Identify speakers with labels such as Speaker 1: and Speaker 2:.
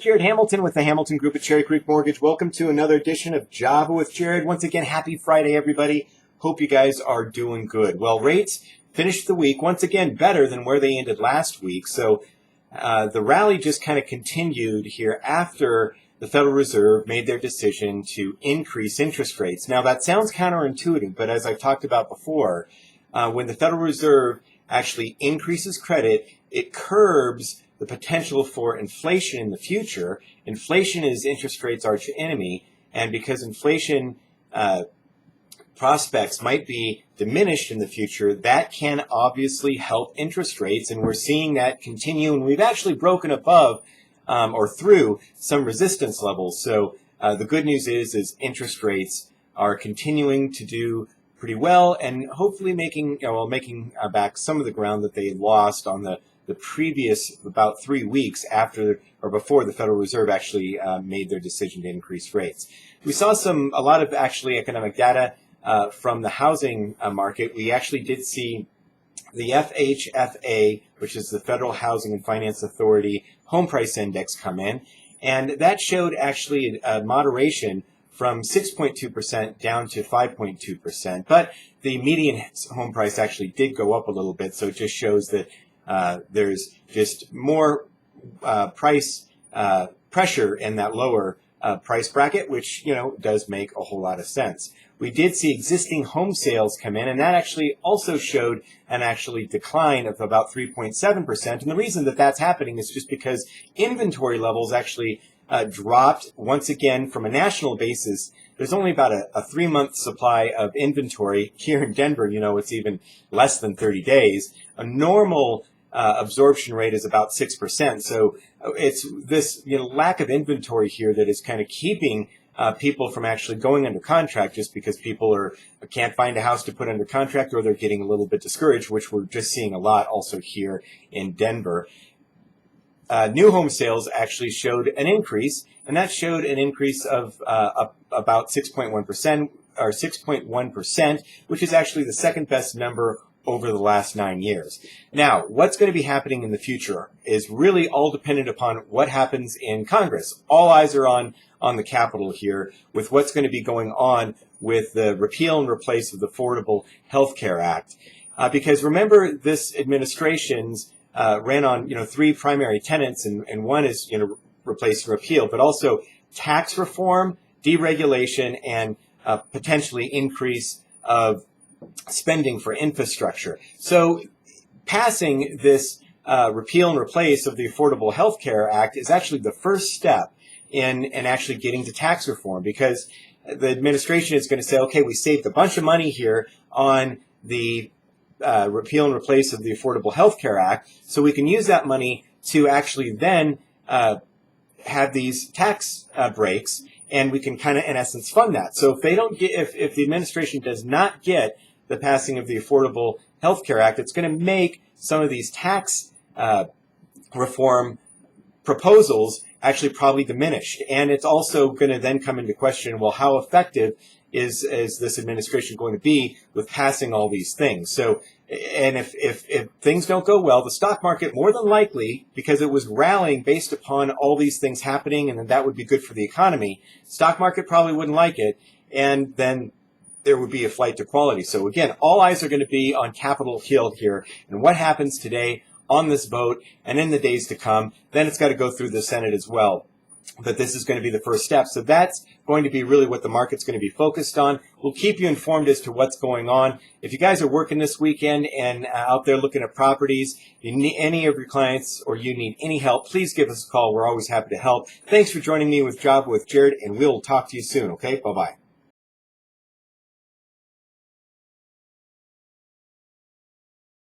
Speaker 1: Jared Hamilton with the Hamilton Group at Cherry Creek Mortgage. Welcome to another edition of Java with Jared. Once again, happy Friday, everybody. Hope you guys are doing good. Well, rates finished the week once again better than where they ended last week. So the rally just kind of continued here after the Federal Reserve made their decision to increase interest rates. Now, that sounds counterintuitive, but as I've talked about before, when the Federal Reserve actually increases credit, it curbs the potential for inflation in the future. Inflation is interest rates' arch enemy, and because inflation prospects might be diminished in the future, that can obviously help interest rates, and we're seeing that continue, and we've actually broken above or through some resistance levels. So the good news is interest rates are continuing to do pretty well, and hopefully making back some of the ground that they lost on the previous about 3 weeks after or before the Federal Reserve actually made their decision to increase rates. We saw a lot of actually economic data from the housing market. We actually did see the FHFA, which is the Federal Housing and Finance Authority Home Price Index, come in, and that showed actually a moderation from 6.2% down to 5.2%. But the median home price actually did go up a little bit, so it just shows that there's just more price pressure in that lower price bracket, which, does make a whole lot of sense. We did see existing home sales come in, and that actually also showed an actually decline of about 3.7%. And the reason that that's happening is just because inventory levels actually dropped once again from a national basis. There's only about a 3-month supply of inventory here in Denver. It's even less than 30 days. A normal absorption rate is about 6%. So it's this lack of inventory here that is kind of keeping people from actually going under contract, just because people can't find a house to put under contract, or they're getting a little bit discouraged, which we're just seeing a lot also here in Denver. New home sales actually showed an increase, and that showed an increase of about 6.1% or 6.1%, which is actually the second best number over the last 9 years. Now, what's going to be happening in the future is really all dependent upon what happens in Congress. All eyes are on the Capitol here with what's going to be going on with the repeal and replace of the Affordable Health Care Act. Because remember, this administration's ran on 3 primary tenets, and one is replace and repeal, but also tax reform, deregulation, and potentially increase of spending for infrastructure. So passing this repeal and replace of the Affordable Health Care Act is actually the first step in actually getting to tax reform, because the administration is going to say, okay, we saved a bunch of money here on the repeal and replace of the Affordable Health Care Act, so we can use that money to actually then have these tax breaks, and we can kind of, in essence, fund that. So if the administration does not get the passing of the Affordable Health Care Act, it's going to make some of these tax reform proposals actually probably diminished. And it's also going to then come into question, well, how effective is this administration going to be with passing all these things? So, and if things don't go well, the stock market, more than likely, because it was rallying based upon all these things happening, and that would be good for the economy, stock market probably wouldn't like it, and then there would be a flight to quality. So again, all eyes are going to be on Capitol Hill here, and what happens today on this vote and in the days to come. Then it's got to go through the Senate as well. But this is going to be the first step. So that's going to be really what the market's going to be focused on. We'll keep you informed as to what's going on. If you guys are working this weekend and out there looking at properties, you need any of your clients or you need any help, please give us a call. We're always happy to help. Thanks for joining me with Java with Jared, and we'll talk to you soon. Okay, bye-bye.